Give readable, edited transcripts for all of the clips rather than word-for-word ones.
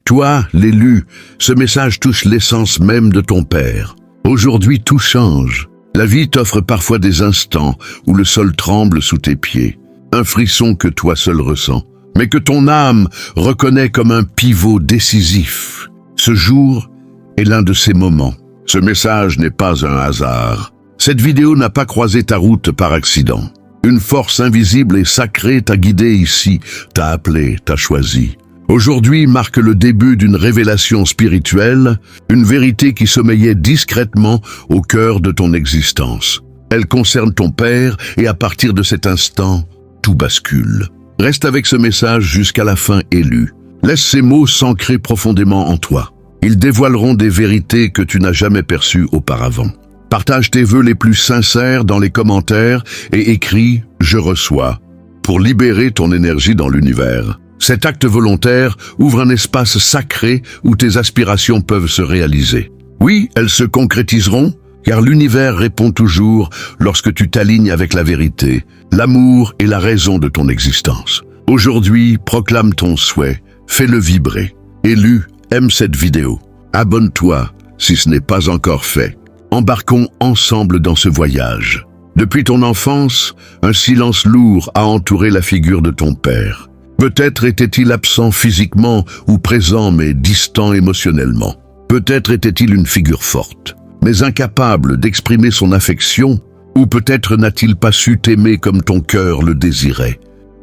Toi, l'élu, ce message touche l'essence même de ton Père. Aujourd'hui, tout change. La vie t'offre parfois des instants où le sol tremble sous tes pieds, un frisson que toi seul ressens, mais que ton âme reconnaît comme un pivot décisif. Ce jour est l'un de ces moments. Ce message n'est pas un hasard. Cette vidéo n'a pas croisé ta route par accident. Une force invisible et sacrée t'a guidé ici, t'a appelé, t'a choisi. Aujourd'hui marque le début d'une révélation spirituelle, une vérité qui sommeillait discrètement au cœur de ton existence. Elle concerne ton Père et à partir de cet instant, tout bascule. Reste avec ce message jusqu'à la fin, élu. Laisse ces mots s'ancrer profondément en toi. Ils dévoileront des vérités que tu n'as jamais perçues auparavant. Partage tes vœux les plus sincères dans les commentaires et écris « Je reçois » pour libérer ton énergie dans l'univers. Cet acte volontaire ouvre un espace sacré où tes aspirations peuvent se réaliser. Oui, elles se concrétiseront, car l'univers répond toujours lorsque tu t'alignes avec la vérité, l'amour et la raison de ton existence. Aujourd'hui, proclame ton souhait, fais-le vibrer. Élu, aime cette vidéo. Abonne-toi si ce n'est pas encore fait. Embarquons ensemble dans ce voyage. Depuis ton enfance, un silence lourd a entouré la figure de ton Père. Peut-être était-il absent physiquement ou présent mais distant émotionnellement. Peut-être était-il une figure forte, mais incapable d'exprimer son affection, ou peut-être n'a-t-il pas su t'aimer comme ton cœur le désirait.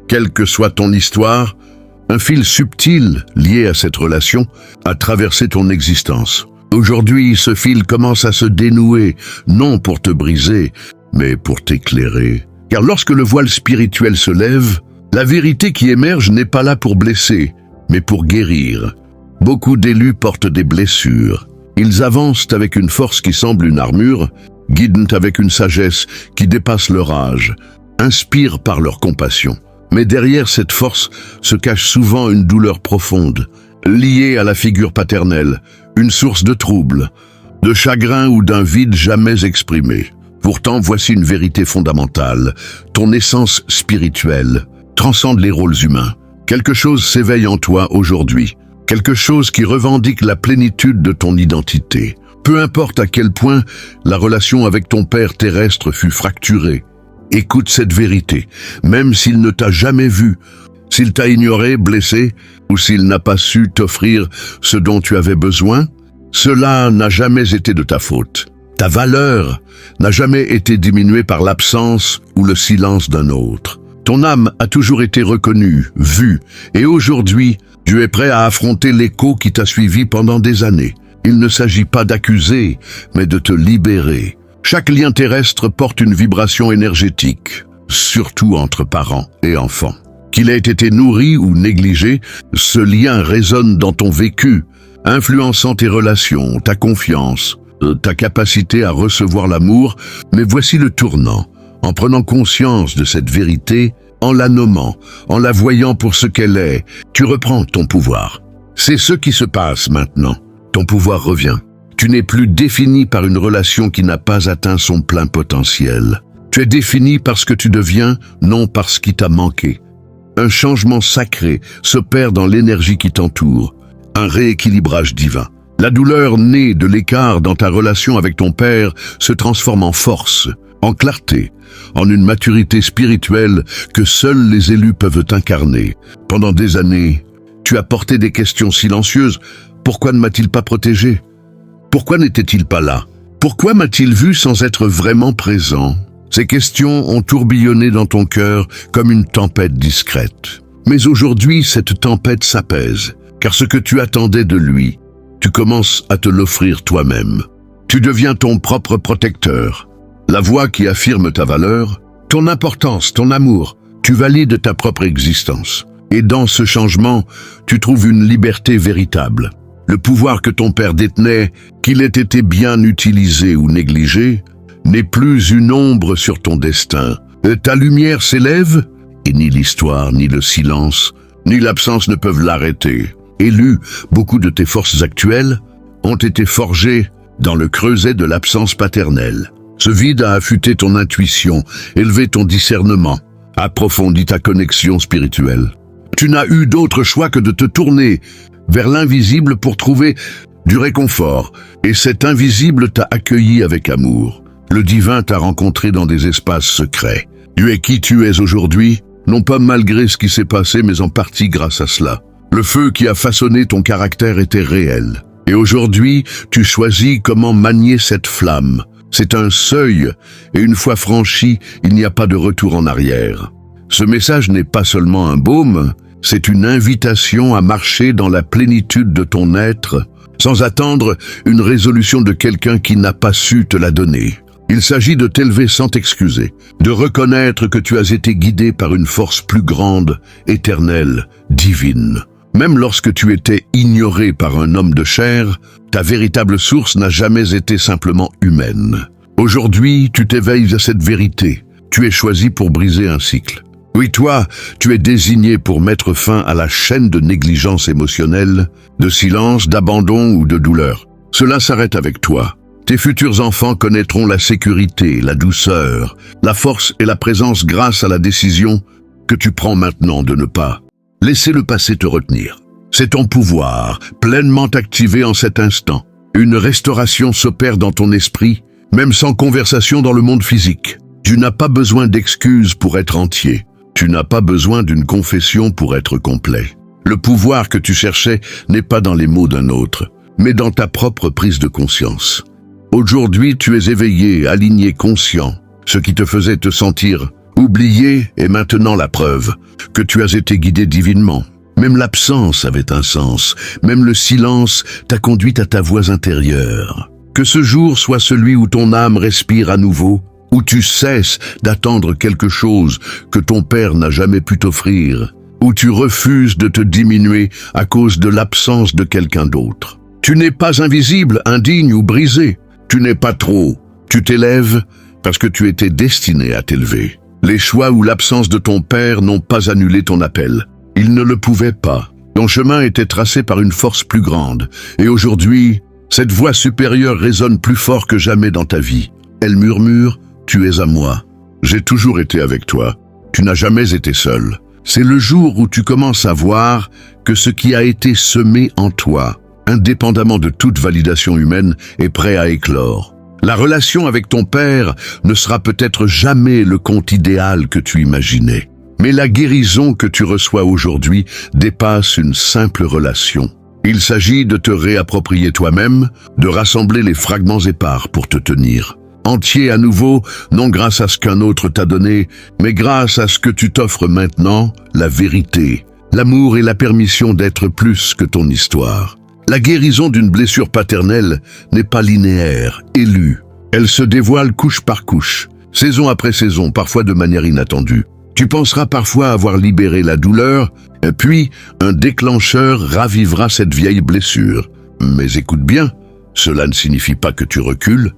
Quelle que soit ton histoire, un fil subtil lié à cette relation a traversé ton existence. Aujourd'hui, ce fil commence à se dénouer, non pour te briser, mais pour t'éclairer. Car lorsque le voile spirituel se lève, la vérité qui émerge n'est pas là pour blesser, mais pour guérir. Beaucoup d'élus portent des blessures. Ils avancent avec une force qui semble une armure, guident avec une sagesse qui dépasse leur âge, inspirent par leur compassion. Mais derrière cette force se cache souvent une douleur profonde, liée à la figure paternelle, une source de trouble, de chagrin ou d'un vide jamais exprimé. Pourtant, voici une vérité fondamentale. Ton essence spirituelle transcende les rôles humains. Quelque chose s'éveille en toi aujourd'hui. Quelque chose qui revendique la plénitude de ton identité. Peu importe à quel point la relation avec ton Père terrestre fut fracturée. Écoute cette vérité, même s'il ne t'a jamais vu, s'il t'a ignoré, blessé, ou s'il n'a pas su t'offrir ce dont tu avais besoin, cela n'a jamais été de ta faute. Ta valeur n'a jamais été diminuée par l'absence ou le silence d'un autre. Ton âme a toujours été reconnue, vue, et aujourd'hui, tu es prêt à affronter l'écho qui t'a suivi pendant des années. Il ne s'agit pas d'accuser, mais de te libérer. Chaque lien terrestre porte une vibration énergétique, surtout entre parents et enfants. Qu'il ait été nourri ou négligé, ce lien résonne dans ton vécu, influençant tes relations, ta confiance, ta capacité à recevoir l'amour. Mais voici le tournant. En prenant conscience de cette vérité, en la nommant, en la voyant pour ce qu'elle est, tu reprends ton pouvoir. C'est ce qui se passe maintenant. Ton pouvoir revient. Tu n'es plus défini par une relation qui n'a pas atteint son plein potentiel. Tu es défini par ce que tu deviens, non par ce qui t'a manqué. Un changement sacré s'opère dans l'énergie qui t'entoure, un rééquilibrage divin. La douleur née de l'écart dans ta relation avec ton Père se transforme en force, en clarté, en une maturité spirituelle que seuls les élus peuvent incarner. Pendant des années, tu as porté des questions silencieuses. Pourquoi ne m'a-t-il pas protégé? Pourquoi n'était-il pas là? Pourquoi m'a-t-il vu sans être vraiment présent? Ces questions ont tourbillonné dans ton cœur comme une tempête discrète. Mais aujourd'hui, cette tempête s'apaise, car ce que tu attendais de lui, tu commences à te l'offrir toi-même. Tu deviens ton propre protecteur. La voix qui affirme ta valeur, ton importance, ton amour, tu valides ta propre existence. Et dans ce changement, tu trouves une liberté véritable. Le pouvoir que ton Père détenait, qu'il ait été bien utilisé ou négligé, n'est plus une ombre sur ton destin. Ta lumière s'élève, et ni l'histoire, ni le silence, ni l'absence ne peuvent l'arrêter. Élu, beaucoup de tes forces actuelles ont été forgées dans le creuset de l'absence paternelle. Ce vide a affûté ton intuition, élevé ton discernement, approfondi ta connexion spirituelle. Tu n'as eu d'autre choix que de te tourner vers l'invisible pour trouver du réconfort. Et cet invisible t'a accueilli avec amour. Le divin t'a rencontré dans des espaces secrets. Tu es qui tu es aujourd'hui, non pas malgré ce qui s'est passé, mais en partie grâce à cela. Le feu qui a façonné ton caractère était réel. Et aujourd'hui, tu choisis comment manier cette flamme. C'est un seuil, et une fois franchi, il n'y a pas de retour en arrière. Ce message n'est pas seulement un baume, c'est une invitation à marcher dans la plénitude de ton être, sans attendre une résolution de quelqu'un qui n'a pas su te la donner. Il s'agit de t'élever sans t'excuser, de reconnaître que tu as été guidé par une force plus grande, éternelle, divine. Même lorsque tu étais ignoré par un homme de chair, ta véritable source n'a jamais été simplement humaine. Aujourd'hui, tu t'éveilles à cette vérité. Tu es choisi pour briser un cycle. Oui, toi, tu es désigné pour mettre fin à la chaîne de négligence émotionnelle, de silence, d'abandon ou de douleur. Cela s'arrête avec toi. Tes futurs enfants connaîtront la sécurité, la douceur, la force et la présence grâce à la décision que tu prends maintenant de ne pas laisser le passé te retenir. C'est ton pouvoir, pleinement activé en cet instant. Une restauration s'opère dans ton esprit, même sans conversation dans le monde physique. Tu n'as pas besoin d'excuses pour être entier. Tu n'as pas besoin d'une confession pour être complet. Le pouvoir que tu cherchais n'est pas dans les mots d'un autre, mais dans ta propre prise de conscience. Aujourd'hui, tu es éveillé, aligné, conscient. Ce qui te faisait te sentir oublié est maintenant la preuve que tu as été guidé divinement. Même l'absence avait un sens, même le silence t'a conduit à ta voix intérieure. Que ce jour soit celui où ton âme respire à nouveau, où tu cesses d'attendre quelque chose que ton père n'a jamais pu t'offrir, où tu refuses de te diminuer à cause de l'absence de quelqu'un d'autre. Tu n'es pas invisible, indigne ou brisé. Tu n'es pas trop. Tu t'élèves parce que tu étais destiné à t'élever. Les choix ou l'absence de ton père n'ont pas annulé ton appel. Ils ne le pouvaient pas. Ton chemin était tracé par une force plus grande. Et aujourd'hui, cette voix supérieure résonne plus fort que jamais dans ta vie. Elle murmure, « Tu es à moi. J'ai toujours été avec toi. Tu n'as jamais été seul. » C'est le jour où tu commences à voir que ce qui a été semé en toi, indépendamment de toute validation humaine, est prêt à éclore. La relation avec ton père ne sera peut-être jamais le conte idéal que tu imaginais. Mais la guérison que tu reçois aujourd'hui dépasse une simple relation. Il s'agit de te réapproprier toi-même, de rassembler les fragments épars pour te tenir. Entier à nouveau, non grâce à ce qu'un autre t'a donné, mais grâce à ce que tu t'offres maintenant, la vérité, l'amour et la permission d'être plus que ton histoire. La guérison d'une blessure paternelle n'est pas linéaire, élue. Elle se dévoile couche par couche, saison après saison, parfois de manière inattendue. Tu penseras parfois avoir libéré la douleur, puis un déclencheur ravivera cette vieille blessure. Mais écoute bien, cela ne signifie pas que tu recules.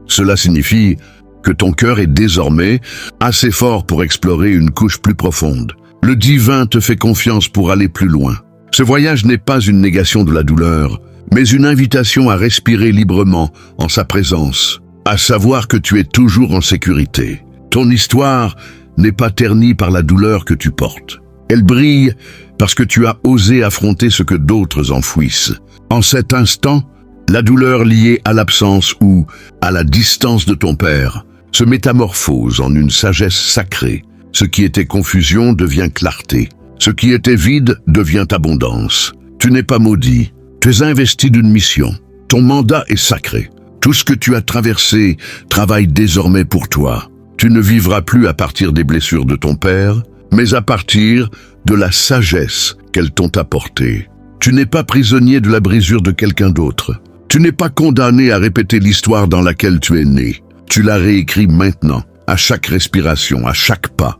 Cela signifie que ton cœur est désormais assez fort pour explorer une couche plus profonde. Le divin te fait confiance pour aller plus loin. Ce voyage n'est pas une négation de la douleur, mais une invitation à respirer librement en sa présence, à savoir que tu es toujours en sécurité. Ton histoire n'est pas ternie par la douleur que tu portes. Elle brille parce que tu as osé affronter ce que d'autres enfouissent. En cet instant, la douleur liée à l'absence ou à la distance de ton père se métamorphose en une sagesse sacrée. Ce qui était confusion devient clarté. Ce qui était vide devient abondance. Tu n'es pas maudit. Tu es investi d'une mission. Ton mandat est sacré. Tout ce que tu as traversé travaille désormais pour toi. Tu ne vivras plus à partir des blessures de ton père, mais à partir de la sagesse qu'elles t'ont apportée. Tu n'es pas prisonnier de la brisure de quelqu'un d'autre. Tu n'es pas condamné à répéter l'histoire dans laquelle tu es né. Tu la réécris maintenant, à chaque respiration, à chaque pas.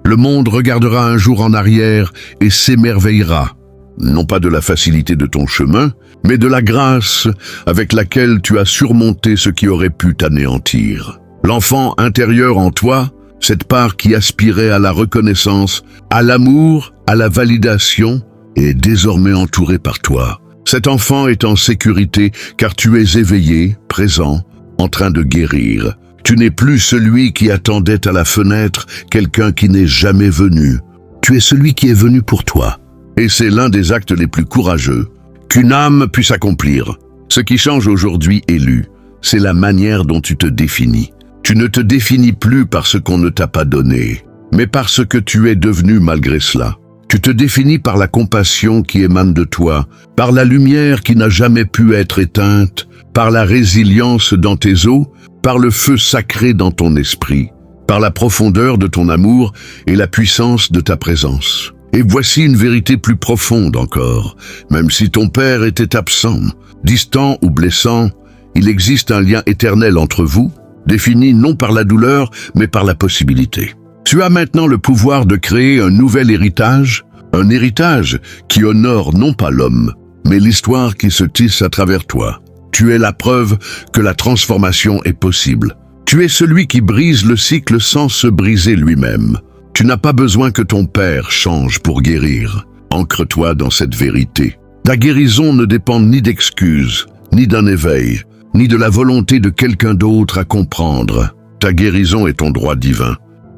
Le monde regardera un jour en arrière et s'émerveillera, non pas de la facilité de ton chemin, mais de la grâce avec laquelle tu as surmonté ce qui aurait pu t'anéantir. L'enfant intérieur en toi, cette part qui aspirait à la reconnaissance, à l'amour, à la validation, est désormais entouré par toi. Cet enfant est en sécurité car tu es éveillé, présent, en train de guérir. Tu n'es plus celui qui attendait à la fenêtre quelqu'un qui n'est jamais venu. Tu es celui qui est venu pour toi. Et c'est l'un des actes les plus courageux qu'une âme puisse accomplir. Ce qui change aujourd'hui, élu, c'est la manière dont tu te définis. Tu ne te définis plus par ce qu'on ne t'a pas donné, mais par ce que tu es devenu malgré cela. Tu te définis par la compassion qui émane de toi, par la lumière qui n'a jamais pu être éteinte, par la résilience dans tes os, par le feu sacré dans ton esprit, par la profondeur de ton amour et la puissance de ta présence. Et voici une vérité plus profonde encore. Même si ton père était absent, distant ou blessant, il existe un lien éternel entre vous, défini non par la douleur, mais par la possibilité. Tu as maintenant le pouvoir de créer un nouvel héritage, un héritage qui honore non pas l'homme, mais l'histoire qui se tisse à travers toi. Tu es la preuve que la transformation est possible. Tu es celui qui brise le cycle sans se briser lui-même. Tu n'as pas besoin que ton père change pour guérir. Ancre-toi dans cette vérité. Ta guérison ne dépend ni d'excuses, ni d'un éveil, ni de la volonté de quelqu'un d'autre à comprendre. Ta guérison est ton droit divin.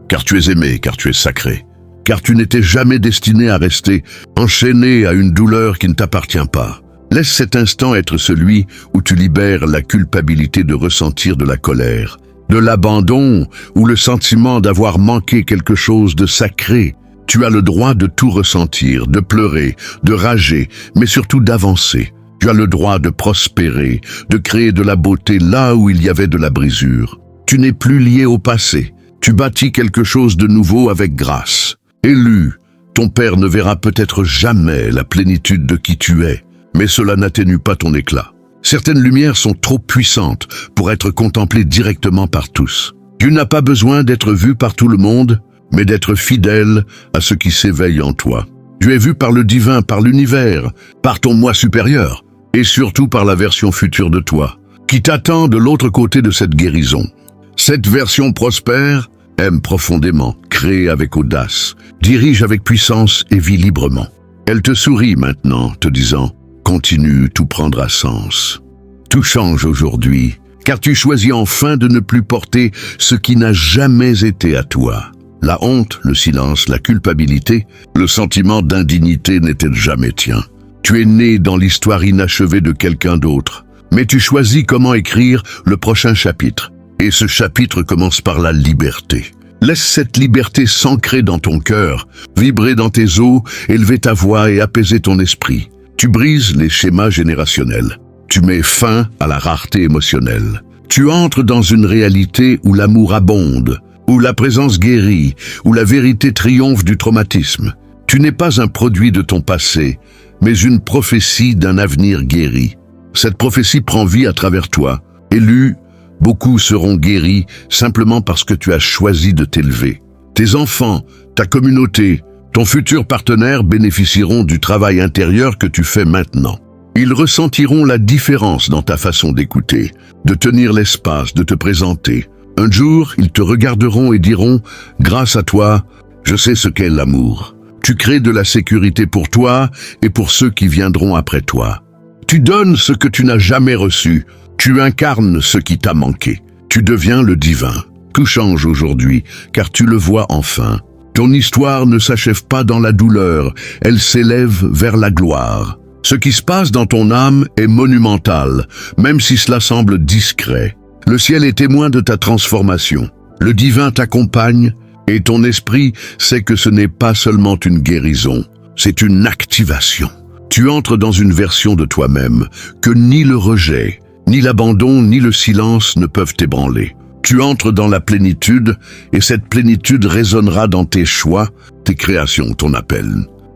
Car tu es aimé, car tu es sacré. Car tu n'étais jamais destiné à rester enchaîné à une douleur qui ne t'appartient pas. Laisse cet instant être celui où tu libères la culpabilité de ressentir de la colère, de l'abandon ou le sentiment d'avoir manqué quelque chose de sacré. Tu as le droit de tout ressentir, de pleurer, de rager, mais surtout d'avancer. Tu as le droit de prospérer, de créer de la beauté là où il y avait de la brisure. Tu n'es plus lié au passé. Tu bâtis quelque chose de nouveau avec grâce. Élu, ton père ne verra peut-être jamais la plénitude de qui tu es, mais cela n'atténue pas ton éclat. Certaines lumières sont trop puissantes pour être contemplées directement par tous. Tu n'as pas besoin d'être vu par tout le monde, mais d'être fidèle à ce qui s'éveille en toi. Tu es vu par le divin, par l'univers, par ton moi supérieur, et surtout par la version future de toi, qui t'attend de l'autre côté de cette guérison. Cette version prospère, aime profondément, crée avec audace, dirige avec puissance et vit librement. Elle te sourit maintenant, te disant « Continue, tout prendra sens ». Tout change aujourd'hui, car tu choisis enfin de ne plus porter ce qui n'a jamais été à toi. La honte, le silence, la culpabilité, le sentiment d'indignité n'étaient jamais tien. Tu es né dans l'histoire inachevée de quelqu'un d'autre, mais tu choisis comment écrire le prochain chapitre. Et ce chapitre commence par la liberté. Laisse cette liberté s'ancrer dans ton cœur, vibrer dans tes os, élever ta voix et apaiser ton esprit. Tu brises les schémas générationnels. Tu mets fin à la rareté émotionnelle. Tu entres dans une réalité où l'amour abonde, où la présence guérit, où la vérité triomphe du traumatisme. Tu n'es pas un produit de ton passé, mais une prophétie d'un avenir guéri. Cette prophétie prend vie à travers toi. Élu, beaucoup seront guéris simplement parce que tu as choisi de t'élever. Tes enfants, ta communauté, ton futur partenaire bénéficieront du travail intérieur que tu fais maintenant. Ils ressentiront la différence dans ta façon d'écouter, de tenir l'espace, de te présenter. Un jour, ils te regarderont et diront « Grâce à toi, je sais ce qu'est l'amour ». Tu crées de la sécurité pour toi et pour ceux qui viendront après toi. Tu donnes ce que tu n'as jamais reçu. Tu incarnes ce qui t'a manqué. Tu deviens le divin. Tout change aujourd'hui, car tu le vois enfin. Ton histoire ne s'achève pas dans la douleur, elle s'élève vers la gloire. Ce qui se passe dans ton âme est monumental, même si cela semble discret. Le ciel est témoin de ta transformation. Le divin t'accompagne, et ton esprit sait que ce n'est pas seulement une guérison, c'est une activation. Tu entres dans une version de toi-même que ni le rejet, ni l'abandon, ni le silence ne peuvent ébranler. Tu entres dans la plénitude, et cette plénitude résonnera dans tes choix, tes créations, ton appel.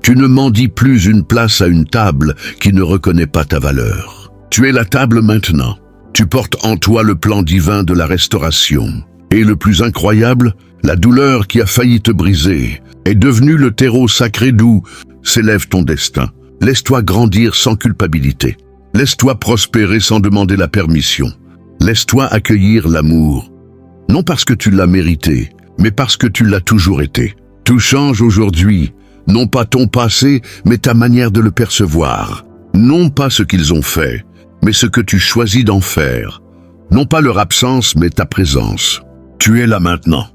Tu ne mendies plus une place à une table qui ne reconnaît pas ta valeur. Tu es la table maintenant. Tu portes en toi le plan divin de la restauration. Et le plus incroyable, la douleur qui a failli te briser est devenue le terreau sacré d'où s'élève ton destin. Laisse-toi grandir sans culpabilité. Laisse-toi prospérer sans demander la permission. Laisse-toi accueillir l'amour. Non parce que tu l'as mérité, mais parce que tu l'as toujours été. Tout change aujourd'hui. Non pas ton passé, mais ta manière de le percevoir. Non pas ce qu'ils ont fait, mais ce que tu choisis d'en faire. Non pas leur absence, mais ta présence. Tu es là maintenant.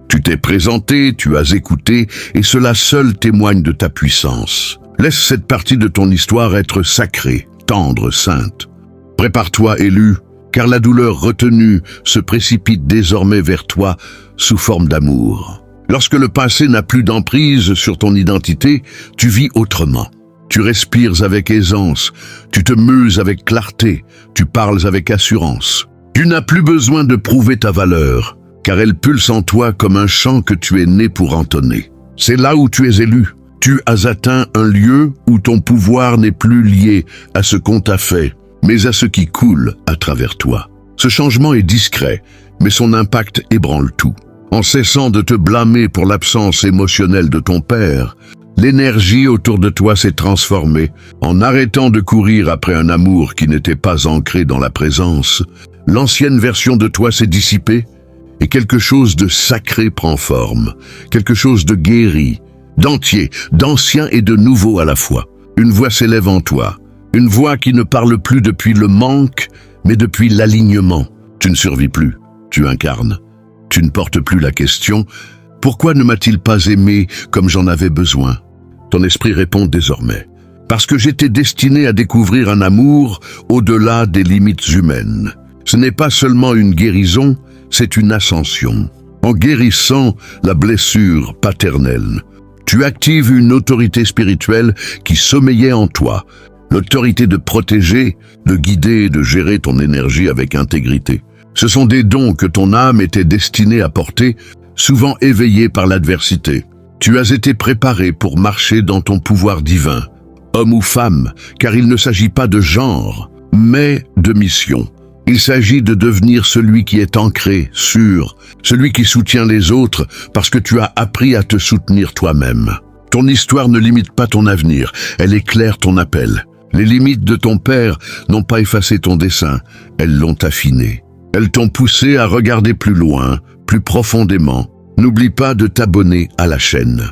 Tu t'es présenté, tu as écouté, et cela seul témoigne de ta puissance. Laisse cette partie de ton histoire être sacrée, tendre, sainte. Prépare-toi, élu, car la douleur retenue se précipite désormais vers toi sous forme d'amour. Lorsque le passé n'a plus d'emprise sur ton identité, tu vis autrement. Tu respires avec aisance, tu te muses avec clarté, tu parles avec assurance. Tu n'as plus besoin de prouver ta valeur, car elle pulse en toi comme un chant que tu es né pour entonner. C'est là où tu es élu. Tu as atteint un lieu où ton pouvoir n'est plus lié à ce qu'on t'a fait, mais à ce qui coule à travers toi. Ce changement est discret, mais son impact ébranle tout. En cessant de te blâmer pour l'absence émotionnelle de ton père, l'énergie autour de toi s'est transformée. En arrêtant de courir après un amour qui n'était pas ancré dans la présence, l'ancienne version de toi s'est dissipée et quelque chose de sacré prend forme, quelque chose de guéri, d'entier, d'ancien et de nouveau à la fois. Une voix s'élève en toi, une voix qui ne parle plus depuis le manque, mais depuis l'alignement. Tu ne survis plus, tu incarnes. Tu ne portes plus la question « Pourquoi ne m'a-t-il pas aimé comme j'en avais besoin ?» Ton esprit répond désormais « Parce que j'étais destiné à découvrir un amour au-delà des limites humaines. » Ce n'est pas seulement une guérison, c'est une ascension. En guérissant la blessure paternelle, tu actives une autorité spirituelle qui sommeillait en toi, l'autorité de protéger, de guider et de gérer ton énergie avec intégrité. Ce sont des dons que ton âme était destinée à porter, souvent éveillés par l'adversité. Tu as été préparé pour marcher dans ton pouvoir divin, homme ou femme, car il ne s'agit pas de genre, mais de mission. Il s'agit de devenir celui qui est ancré, sûr, celui qui soutient les autres parce que tu as appris à te soutenir toi-même. Ton histoire ne limite pas ton avenir, elle éclaire ton appel. Les limites de ton père n'ont pas effacé ton dessein, elles l'ont affiné. Elles t'ont poussé à regarder plus loin, plus profondément. N'oublie pas de t'abonner à la chaîne.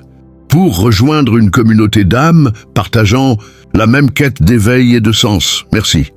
Pour rejoindre une communauté d'âmes partageant la même quête d'éveil et de sens. Merci.